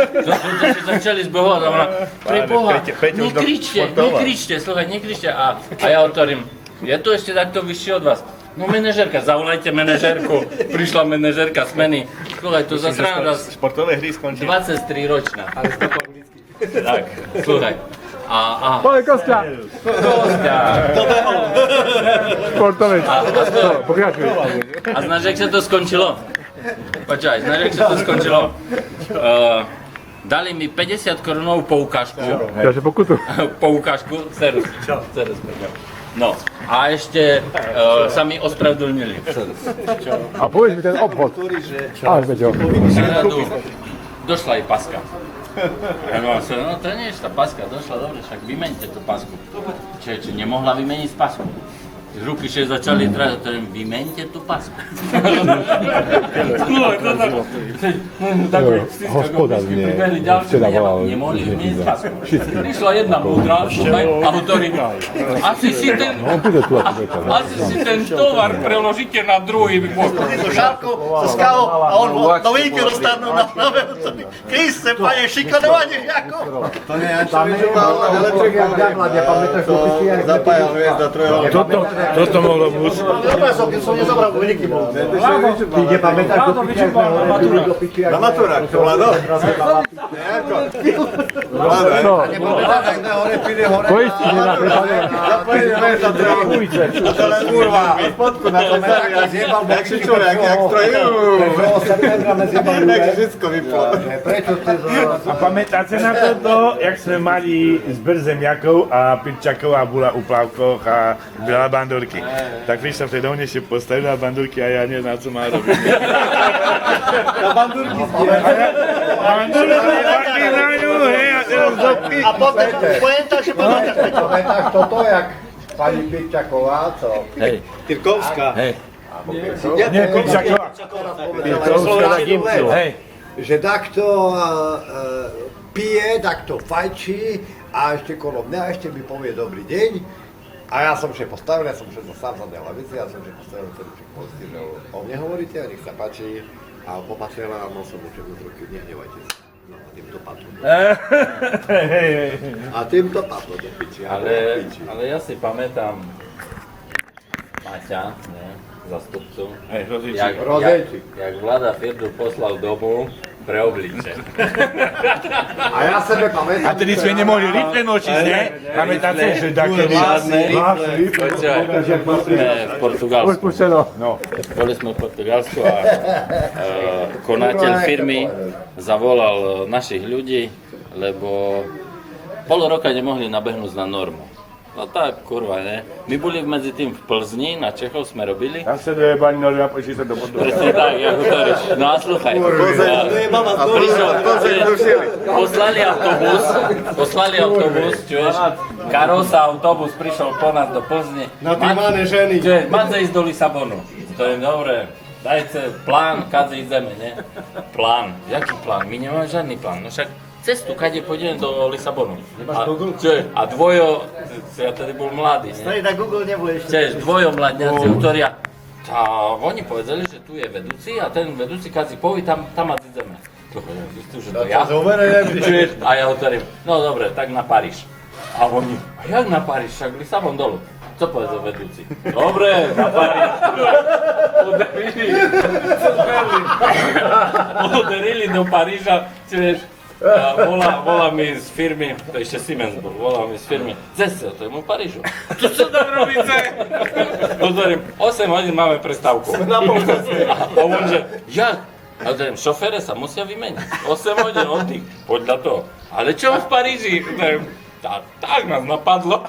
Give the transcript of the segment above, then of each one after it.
to si začali zbehovať a ona, preboha, nekričte, sluchaj, nekričte. A ja otvorím, je to ešte takto vyššie od vás? No manažérka, zavolajte manažérku. Prišla manažérka z meny. Sluchaj, to zase ráda športové hry skončí. 23 ročná. Tak, sluchaj. Pojď, Kostia! Športovec. Pokračuj. A znáš, jak sa to skončilo? Počkaj, znáš, jak sa to skončilo? Dali mi 50 korunovú poukážku. Takže pokutu. Poukážku, serus. No, a ešte sa mi ospravedlnili. A povedz mi ten obchod. Ale veď ho. Došla jej paska. No to nie je tá paska, došla, dobre, však vymeňte tú pasku. Či nemohla vymeniť pasku? Z ruky še začali trať, ktorým vymeňte tú pasku. No, to tak... Hospodár mne včera volal. Nemohli vymeniť pasku. Prišla jedna múdra, a hovorí, asi si ten tovar preložíte na druhý bok. To šálko sa skalo a on do výjke dostanú na veľmi. Kriste, pane, šikanovanie, ako? To nie je čo vyžoval, elektrik jak základne, pamätáš to pisti, jak zapájal hviezda trojho. Toto mohlo byť. Dobre som, keď som nezobral veľký bol. Ty nepamätáš to pisti, jak na maturách, to Vlado? Nejako. Vlado, nepamätáš, jak na hore pide hore. Poistí mi na prípade. Zapojili hviezda trojho. A to len kurva. Spodku na tom zjebal. Jak si čo, jak strojú. Jak všetko vyplo. A pamätáte na toto, jak sme mali zber zemiakov a Pirčaková bola u Plavkoch a byla bandurky. Tak prišla v tej dovnejšie postavila bandurky a ja neviem, na co má robiť. Na bandurky A potom pojentáš, že pamätáš toto, jak pani Pirčaková, co? Hej. Tyrkovská. Hej. Nie, Pirčaková. Pirčaková na Gimcu. Hej. Že takto pije, takto fajčí a ešte kolo mňa ešte mi povie dobrý deň. A ja som še postavil, ja som še sám za mňa hlavici, ja som še postavil celý posti, že o mne hovoríte a nech sa páči. A popatrela a mal som mu všetko z ruky, nehnevajte sa. No a týmto padlo. A týmto padlo do piči. Ale ja si pamätám Maťa, zastupcu, jak Vlada Firdu poslal domov pre obliče. A ja sebe pamätám. A tedy sme nemohli rifle nočiť, ne? Pamätáte, že takedy... V Portugalsku. Boli sme v Portugalsku a konateľ firmy zavolal našich ľudí, lebo pol roka nemohli nabehnúť na normu. No tak, kurva, ne? My boli medzi tým v Plzni, na Čechov sme robili. Tam sa dojebali normy a pošli sa do Portugalska. Presne tak, jak hovoríš. No a sluchaj. A prišiel, poslali autobus, čuješ? Karosa autobus prišiel po nás do Plzne. Na tie mané ženy. Máte ísť do Lisabonu. To je dobre. Dajte plán, kadze ideme, ne? Plán. Jaký plán? My nemáme žiadny plán. No však cestu, kade pôjdem do Lisabonu. A dvojo, ja tedy bol mladý, ne? Stoj, na Google nebude ešte. Dvojo mladňaci, ktorí... A oni povedali, že tu je vedúci a ten vedúci kadzi povie, tam ma ideme. Že to ja? A ja hovorím, no dobre, tak na Paríž. A oni, a jak na Paríž? Však Lisabon dolu. Co povedal vedúci? Dobre, na Paríž. Uderili do Paríža, čiže volá mi z firmy, to ešte Siemens bol, volá mi z firmy, zase to je mu v Parížu. To čo tam robíte? Hovorím, 8 hodín máme prestávku. A on že, jak? A hovorím, šofére sa musia vymeniť. 8 hodín oddych, podľa toho. Ale čo v Paríži? Tak nás napadlo.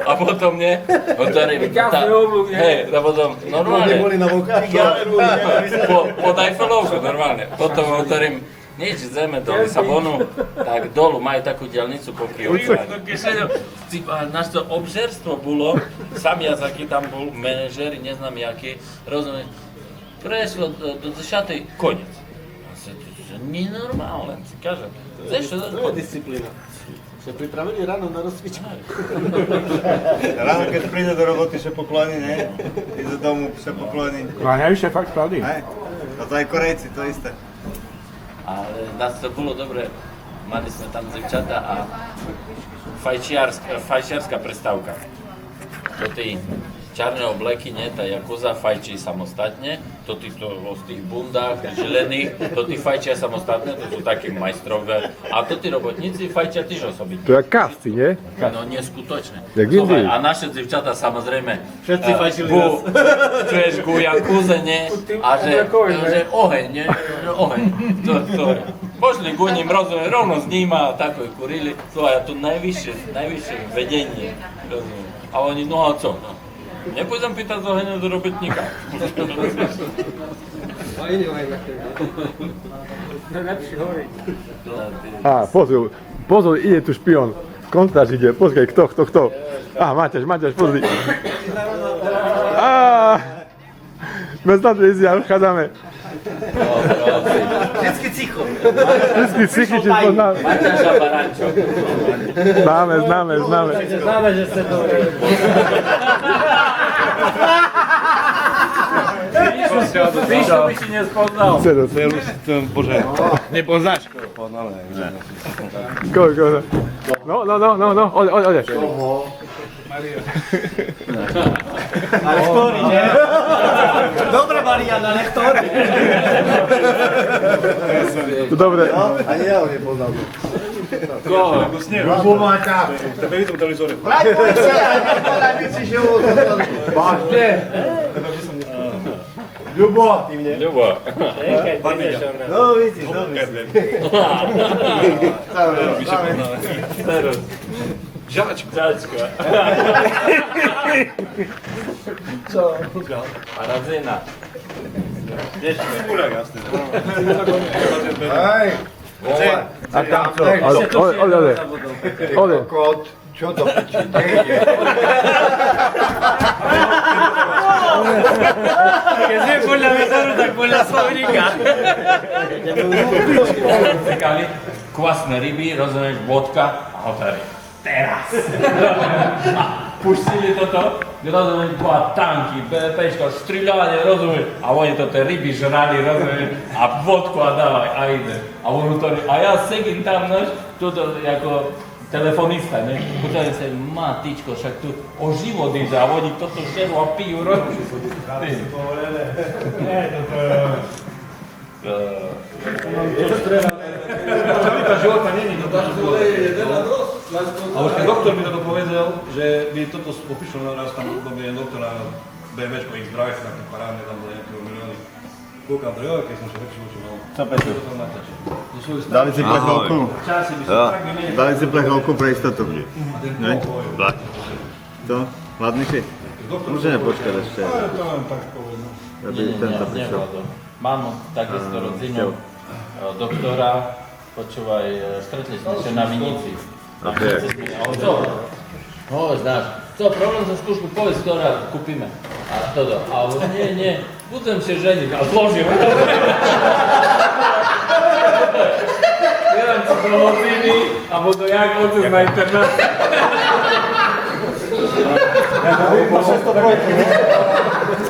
A potom nie. Hej, a potom normálne. Pod Eiffelovku normálne. Potom hovorím, nič, ideme do Lisabonu, tak dolu majú takú diaľnicu po Kyotskách. Naše obžerstvo bolo, sám jazyky tam bol, manažéri, neznám jaký, rozumiem. Prešlo do 10. koniec. Nenormálne, si kažem. To je disciplína. Sa pripravili ráno na rozcvičku. Ráno, keď príde do roboty, sa pokloní, ne? Ide do domu, sa pokloní. Kláňajú sa fakt pravdy. A to aj Korejci, to isté. ale nás to bolo dobre, mali sme tam devčata a fajčiarská prestávka. To tí čarné obleky, nie, tá Jakuza fajčí samostatne, to títo v tých bundách, žilených, to tí fajčia samostatne, to sú takí majstrové, a to tí robotníci fajčia tiež osobitne. To jak kasty, nie? No neskutočne. Jak Słuchaj, Indii. a naše dziewczata samozrejme Všetci fajčili čuješ ku Jakuze, nie? A že oheň, nie? Že oheň. To, pošli ku nim, rozumiem, rovno s nima, tako i kurili. Słuchaj, a to najvyššie vedenie, rozumiem. A oni, no a co? No. Nepôjdem pýtať z oheňa do robotníka. A, pozor, ide tu špion. Kontráž ide, počkaj, kto? Á, Maťaš, pozri. Bez nadväzia, vchádzame. Vždycky cicho. Vždycky cichy, či poznáme. Maťaša Barančo. Známe. Známe, že ste to... Víš, to by si nespoznal. Bože, nepoznáš? Koľko? No, ode. Ale ktorý, nie? Dobre, Mariana, ale ktorý? To dobre. Ani ja ho nepoznal. Vraj policia, nepovedaj mi si, že ho... Vážne? Ľubo, ty mne. Ľubo. No, vidíš, Žačko. A Radzina. Hej, vole. A tam čo? Ode. Kot, čo to piči, nejde. Keď nie podľa metodu, tak podľa slovníka. Cekali kvasné ryby, rozumieš, vodka a hotorí. Teraz! A pustili toto, rozumieš, bola tanky, BPčka, striľanie, rozumieš, a oni to tie ryby žrali, rozumieš, a vodku a dávaj, a ide. A vnútorne, a ja sedím tam, nož, tuto, ako telefonista, ne? Počujem sa, matičko, však tu o život ide, a oni toto žerú a pijú, rozumieš. Kvalita života není to tak, a už keď doktor mi to povedal, že by toto opíšel naraz tam robí doktora BMWčko ich Drive, také parádne tam boli nejaké milióny. Kúkam to, keď som sa väčšiu učil, no. Co Petru? To natáča. Dali si plechovku? Časy by som Jo, tak vymenil. dali si plechovku pre istotu vždy. Ne? Vlak. To? Hladný si? Môžeme počkať ešte. To len tak povedno. Aby tento prišiel. Mám takisto rodzinu doktora, počúvaj, stretli sme sa na Vinici. A to jak? Znáš, co, problém so skúšku, povedz, ktorá kúpime. A toto, a on, nie, budem sa ženiť, a zložím. Jedem si do Lociny a budu jak otec na internát.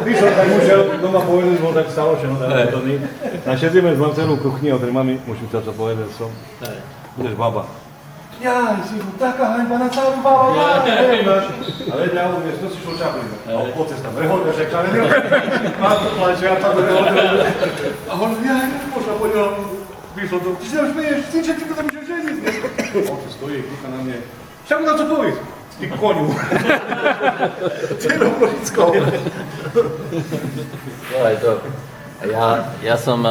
Píšel, tak musel doma povedať, bol tak stalo, že no tak metody. A sedíme v celú kuchni, a tady mami, musím sa to povedať, som. Budeš baba. Ja, si taká hanba na celú baba, a veď ja hovorím, to si šlo čaplím. A otec tam prehodil, že čaplím. Mám to plače, ja tam a on, ja nemôžem, poďal, píšel to, ty si tam šmeješ, synče, ty to tam išel ženiť. Otec stojí, kúka na mne. Však mu na co povedz? Ty koniu. Celou Polickou. Ja som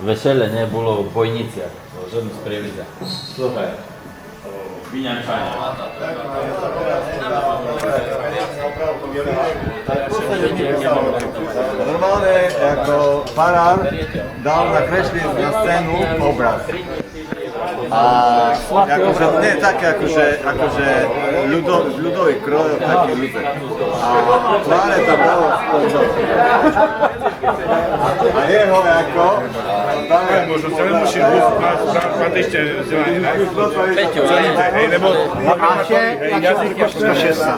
vesele, ne, bolo v Bojniciach, ženu z Prievidza. Sluchaj, Vyňančania. Normálne, ako farár dal nakresliť na scénu obraz. A akože, nie také akože ľudový kroj, taký ľudek. A tváre tam dalo. A jeho ako, tam je možno celé musí mať ešte vzdelanie, ne? Peťo, Hej, lebo jazyk je šesta.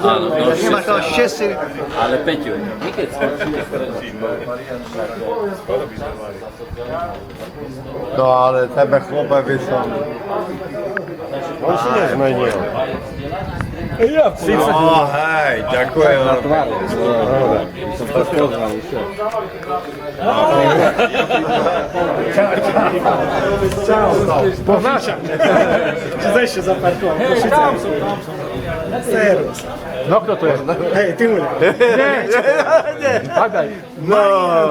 áno, no, Nemáš to šesti. ale Peťo, nikdy No ale tebe chlope by som... On si nezmenil. No hej, ďakujem. Poznáš? Zajście zaparkował. Tam są. Serus. No kto to jest? Hej, ty mówię. Nie. Badaj.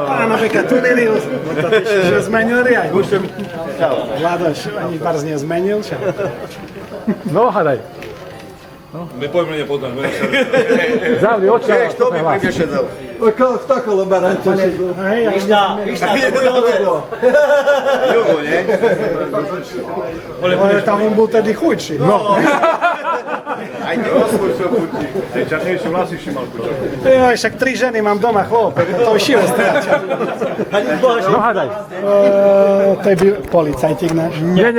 Pana Bekaturius. Bo to się zmienił riaj. Vladoš ani bardzo nie zmienił się. No hadaj. My pojmy nepoznáme. Zavri oči. Kto by pri mne šedel? Hej, jak Jugo, nie? ale tam on był wtedy chudszy. No. Aj ty osvoj sa buď. Časnejšie vlasy si mal počuť. Ja však 3 ženy mám doma, chłopie. To siłę stracił. No hadaj. To był policajtik nasz. Nie.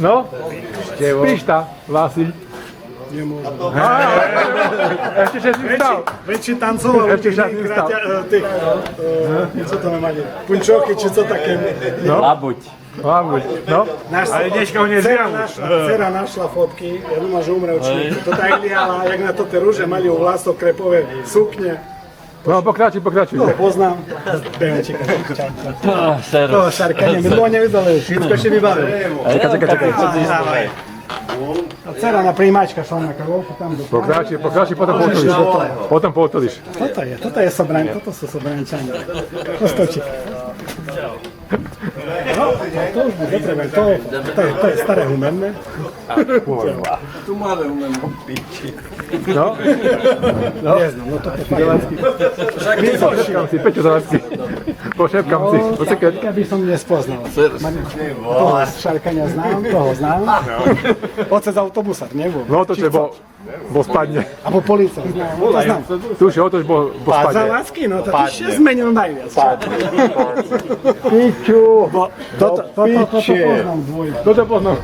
No? Spíš Vasi. Nie może. Ešte že si vstal. Wiecie, tancował Jeszcze tych, żadnych stał. tych co to my mali? Punczoki czy co takie? labuť. Labuť. No? Ale dneska ho nezviaľ. Dcera našla fotky, ja doma, že umrel človek. To tak liala, jak na to te rúže mali u vlastokrepové sukne. No pokračuj. To poznám. Bejem čekať. Seru. To šarkanie, my dlho nevydali. Všetko še vybavil. Čakaj. Dcera na príjmačka šla na kavolku tam do Pokračuj, potom potoliš. Toto je sobraň, toto sú sobrančania. To stočík. No, to už by dotrebe, to je staré humenné. Tu máme umiem. No? Neznam, no toto je fajn. Pošepkám si, Peťo Zalacký. Pošepkám si. Počekaj. Keby som nespoznal. Toho šarkania znám, toho znám. Otec autobusa, nebol. No to, čo bo spadne. Alebo policia, znám, to znám. Tuši, otoč bo spadne. Zalacký, no to ešte zmenil najviac. Piču. Toto poznám dvojku. Toto poznám.